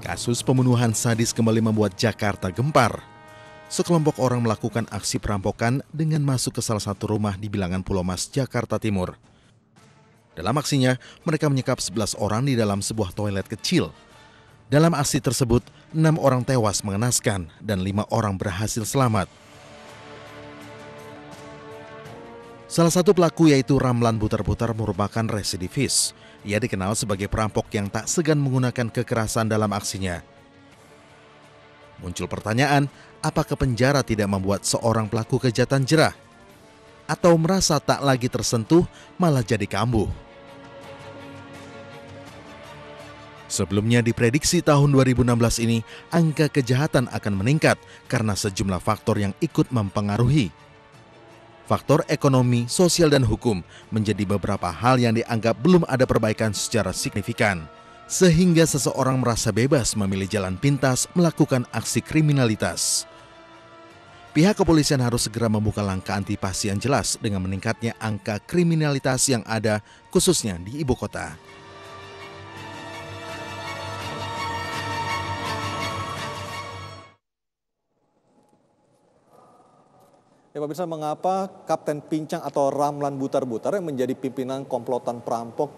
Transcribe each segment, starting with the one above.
Kasus pembunuhan sadis kembali membuat Jakarta gempar. Sekelompok orang melakukan aksi perampokan dengan masuk ke salah satu rumah di bilangan Pulau Mas, Jakarta Timur. Dalam aksinya, mereka menyekap 11 orang di dalam sebuah toilet kecil. Dalam aksi tersebut, 6 orang tewas mengenaskan dan 5 orang berhasil selamat. Salah satu pelaku yaitu Ramlan Butar-Butar merupakan residivis. Ia dikenal sebagai perampok yang tak segan menggunakan kekerasan dalam aksinya. Muncul pertanyaan, apakah penjara tidak membuat seorang pelaku kejahatan jerah? Atau merasa tak lagi tersentuh malah jadi kambuh? Sebelumnya diprediksi tahun 2016 ini, angka kejahatan akan meningkat karena sejumlah faktor yang ikut mempengaruhi. Faktor ekonomi, sosial, dan hukum menjadi beberapa hal yang dianggap belum ada perbaikan secara signifikan, sehingga seseorang merasa bebas memilih jalan pintas melakukan aksi kriminalitas. Pihak kepolisian harus segera membuka langkah antisipasi yang jelas dengan meningkatnya angka kriminalitas yang ada, khususnya di ibu kota. Ya Pak Mirsa, mengapa Kapten Pincang atau Ramlan Butar-Butar yang menjadi pimpinan komplotan perampok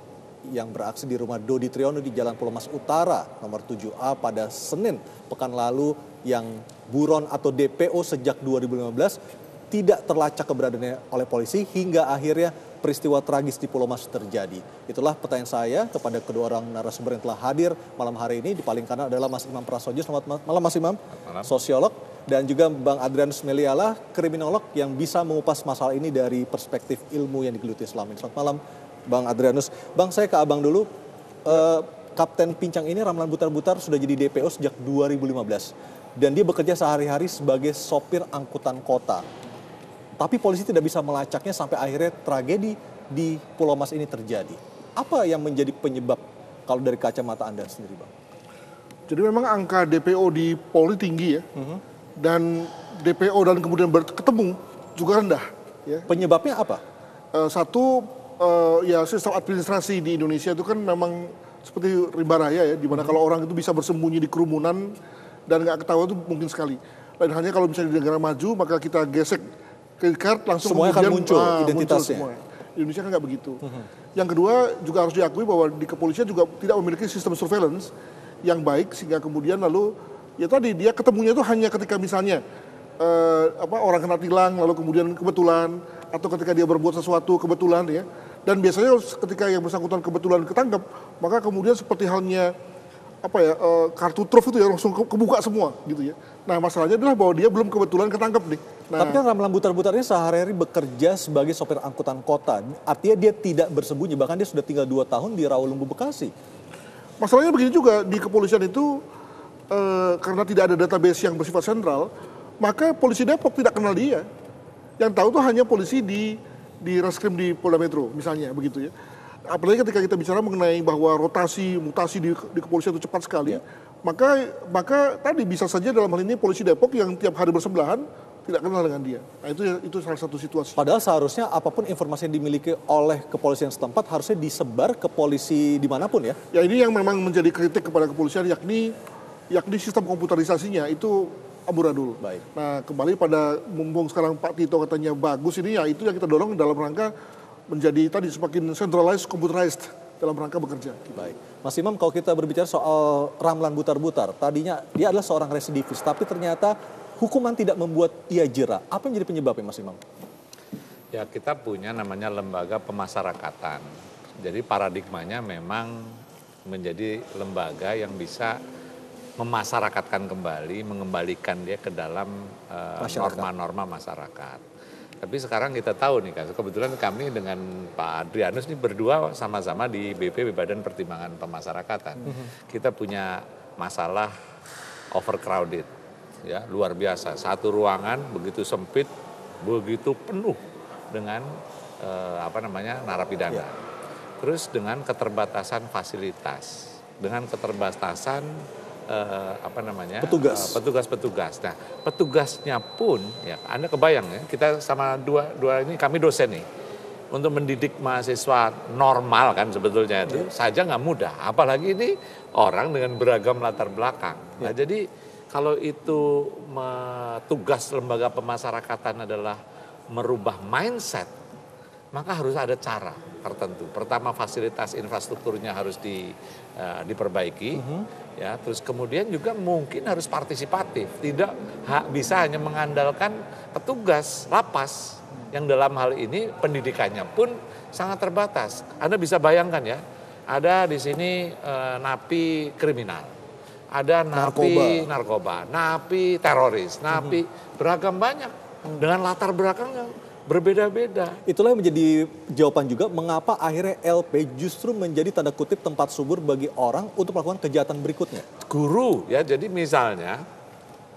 yang beraksi di rumah Dodi Triyono di Jalan Pulau Mas Utara nomor 7A pada Senin pekan lalu yang buron atau DPO sejak 2015 tidak terlacak keberadaannya oleh polisi hingga akhirnya peristiwa tragis di Pulau Mas terjadi. Itulah pertanyaan saya kepada kedua orang narasumber yang telah hadir malam hari ini. Di paling kanan adalah Mas Imam Prasojo. Selamat malam Mas Imam, sosiolog. Dan juga Bang Adrianus Meliala, kriminolog yang bisa mengupas masalah ini dari perspektif ilmu yang digeluti selama ini. Selamat malam Bang Adrianus. Bang, saya ke Abang dulu. Kapten Pincang ini, Ramlan Butar-Butar, sudah jadi DPO sejak 2015. Dan dia bekerja sehari-hari sebagai sopir angkutan kota. Tapi polisi tidak bisa melacaknya sampai akhirnya tragedi di Pulau Mas ini terjadi. Apa yang menjadi penyebab kalau dari kacamata Anda sendiri, Bang? Jadi memang angka DPO di Polri tinggi ya. Dan DPO dan kemudian ketemu juga rendah. Ya. Penyebabnya apa? Satu, ya sistem administrasi di Indonesia itu kan memang seperti rimba raya ya, di mana kalau orang itu bisa bersembunyi di kerumunan dan nggak ketahuan itu mungkin sekali. Lain halnya kalau misalnya di negara maju, maka kita gesek credit card langsung semuanya akan muncul identitasnya. Muncul semua. Di Indonesia kan nggak begitu. Yang kedua juga harus diakui bahwa di kepolisian juga tidak memiliki sistem surveillance yang baik sehingga kemudian lalu ya tadi dia ketemunya itu hanya ketika misalnya orang kena tilang lalu kemudian kebetulan atau ketika dia berbuat sesuatu kebetulan ya, dan biasanya ketika yang bersangkutan kebetulan ketangkap maka kemudian seperti halnya kartu truf itu ya langsung kebuka semua gitu ya. Nah masalahnya adalah bahwa dia belum kebetulan ketangkap nih. Nah, tapi kan Ramlan Butar-Butar ini sehari-hari bekerja sebagai sopir angkutan kota, artinya dia tidak bersembunyi, bahkan dia sudah tinggal 2 tahun di Rawalumbu, Bekasi. Masalahnya begini juga, di kepolisian itu karena tidak ada database yang bersifat sentral, maka polisi Depok tidak kenal dia. Yang tahu tuh hanya polisi di Reskrim di Polda Metro misalnya begitu ya. Apalagi ketika kita bicara mengenai bahwa mutasi di kepolisian itu cepat sekali, maka tadi bisa saja dalam hal ini polisi Depok yang tiap hari bersebelahan tidak kenal dengan dia. Nah itu salah satu situasi. Padahal seharusnya apapun informasi yang dimiliki oleh kepolisian setempat harusnya disebar ke polisi dimanapun ya. Ya ini yang memang menjadi kritik kepada kepolisian yakni sistem komputerisasinya itu amburadul. Baik. Nah kembali pada mumpung sekarang Pak Tito katanya bagus ini, ya itu yang kita dorong dalam rangka menjadi tadi semakin centralized, computerized dalam rangka bekerja. Baik. Mas Imam, kalau kita berbicara soal Ramlan Butar-Butar, tadinya dia adalah seorang residivis, tapi ternyata hukuman tidak membuat ia jera. Apa yang jadi penyebabnya, Mas Imam? Ya, kita punya namanya lembaga pemasyarakatan. Jadi paradigmanya memang menjadi lembaga yang bisa memasyarakatkan kembali, mengembalikan dia ke dalam norma-norma masyarakat. Tapi sekarang kita tahu nih kan, kebetulan kami dengan Pak Adrianus ini berdua sama-sama di BP, Badan Pertimbangan Pemasyarakatan. Kita punya masalah overcrowded, ya luar biasa. Satu ruangan begitu sempit, begitu penuh dengan narapidana. Terus dengan keterbatasan fasilitas, dengan keterbatasan petugas. Nah, petugasnya pun ya Anda kebayang ya, kita sama dua ini kami dosen nih. untuk mendidik mahasiswa normal kan sebetulnya itu saja nggak mudah. Apalagi ini orang dengan beragam latar belakang. Nah jadi kalau itu tugas lembaga pemasyarakatan adalah merubah mindset, maka harus ada cara tertentu. Pertama fasilitas infrastrukturnya harus diperbaiki, ya. Terus kemudian juga mungkin harus partisipatif, tidak bisa hanya mengandalkan petugas lapas yang dalam hal ini pendidikannya pun sangat terbatas. Anda bisa bayangkan ya, ada di sini napi kriminal, ada napi narkoba, napi teroris, napi beragam banyak dengan latar belakang yang berbeda-beda. Itulah yang menjadi jawaban juga mengapa akhirnya LP justru menjadi tanda kutip tempat subur bagi orang untuk melakukan kejahatan berikutnya. Guru ya, jadi misalnya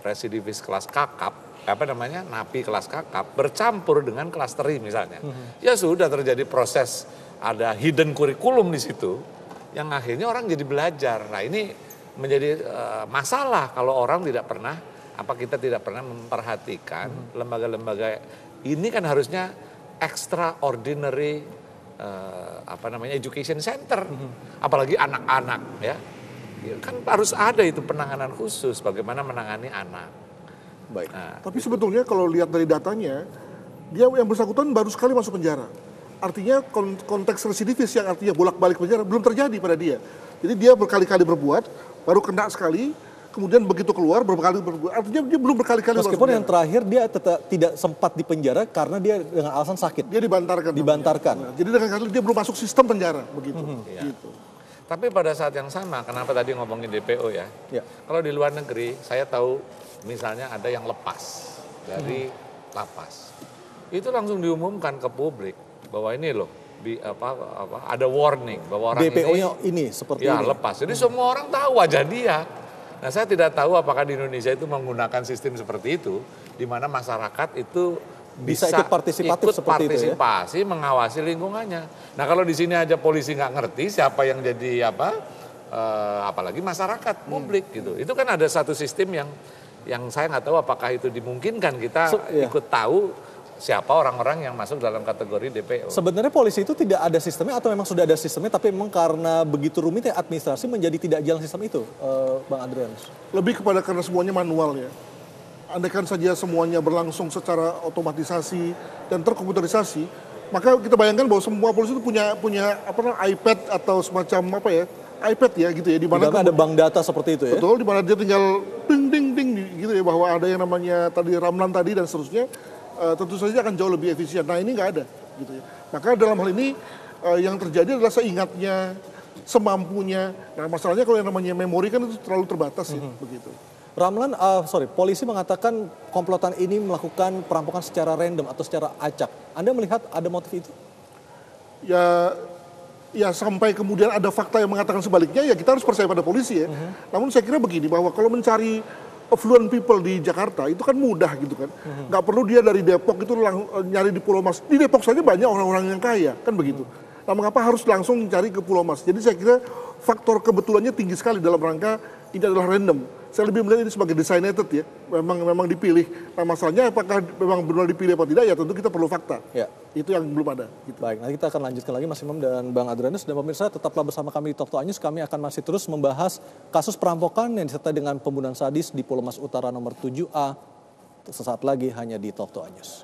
residivis kelas kakap, napi kelas kakap bercampur dengan kelas teri misalnya. Ya sudah terjadi proses, ada hidden kurikulum di situ yang akhirnya orang jadi belajar. Nah ini menjadi masalah kalau orang tidak pernah, kita tidak pernah memperhatikan lembaga-lembaga ini kan harusnya extraordinary education center, apalagi anak-anak ya. Kan harus ada itu penanganan khusus bagaimana menangani anak. Baik. Nah, tapi sebetulnya kalau lihat dari datanya, dia yang bersangkutan baru sekali masuk penjara. Artinya konteks residivis yang artinya bolak-balik penjara belum terjadi pada dia. Jadi dia berkali-kali berbuat, baru kena sekali, kemudian begitu keluar berkali berbuat. Artinya dia belum berkali-kali. Meskipun yang terakhir dia tetap tidak sempat di penjara karena dia dengan alasan sakit. Dia dibantarkan. Nah, jadi dengan kali dia belum masuk sistem penjara begitu. Gitu. Tapi pada saat yang sama, kenapa tadi ngomongin DPO ya? Kalau di luar negeri, saya tahu misalnya ada yang lepas dari lapas, itu langsung diumumkan ke publik bahwa ini loh, ada warning bahwa orang DPO-nya ini seperti ini. Lepas. Jadi semua orang tahu wajah dia. Nah saya tidak tahu apakah di Indonesia itu menggunakan sistem seperti itu, di mana masyarakat itu bisa ikut partisipasi, mengawasi lingkungannya. Nah kalau di sini aja polisi nggak ngerti siapa yang jadi apalagi masyarakat publik gitu. Itu kan ada satu sistem yang saya nggak tahu apakah itu dimungkinkan kita ikut tahu siapa orang-orang yang masuk dalam kategori DPO. Sebenarnya polisi itu tidak ada sistemnya atau memang sudah ada sistemnya tapi memang karena begitu rumitnya administrasi menjadi tidak jalan sistem itu, Bang Adrianus? Lebih kepada karena semuanya manual ya. Andaikan saja semuanya berlangsung secara otomatisasi dan terkomputerisasi, maka kita bayangkan bahwa semua polisi itu punya iPad atau semacam iPad ya gitu ya, di mana ada bank data seperti itu ya. Betul, di mana dia tinggal ding ding ding gitu ya, bahwa ada yang namanya tadi Ramlan tadi dan seterusnya, tentu saja akan jauh lebih efisien. Nah ini nggak ada gitu ya. Maka dalam hal ini yang terjadi adalah seingatnya, semampunya. Nah masalahnya kalau yang namanya memori kan itu terlalu terbatas ya begitu. Ramlan, polisi mengatakan komplotan ini melakukan perampokan secara random atau secara acak. Anda melihat ada motif itu? Ya sampai kemudian ada fakta yang mengatakan sebaliknya, ya kita harus percaya pada polisi ya. Namun saya kira begini, bahwa kalau mencari affluent people di Jakarta itu kan mudah gitu kan. Nggak perlu dia dari Depok itu nyari di Pulau Mas. Di Depok saja banyak orang-orang yang kaya, kan begitu. Nah mengapa harus langsung cari ke Pulau Mas? Jadi saya kira faktor kebetulannya tinggi sekali dalam rangka ini adalah random. Saya lebih melihat ini sebagai designated ya, memang dipilih. Nah masalahnya apakah memang benar dipilih atau tidak ya tentu kita perlu fakta. Ya. Itu yang belum ada. Gitu. Baik, nanti kita akan lanjutkan lagi Mas Imam dan Bang Adrianus. Dan pemirsa tetaplah bersama kami di Talk to News. Kami akan masih terus membahas kasus perampokan yang disertai dengan pembunuhan sadis di Pulau Mas Utara nomor 7A. Sesaat lagi hanya di Talk to News.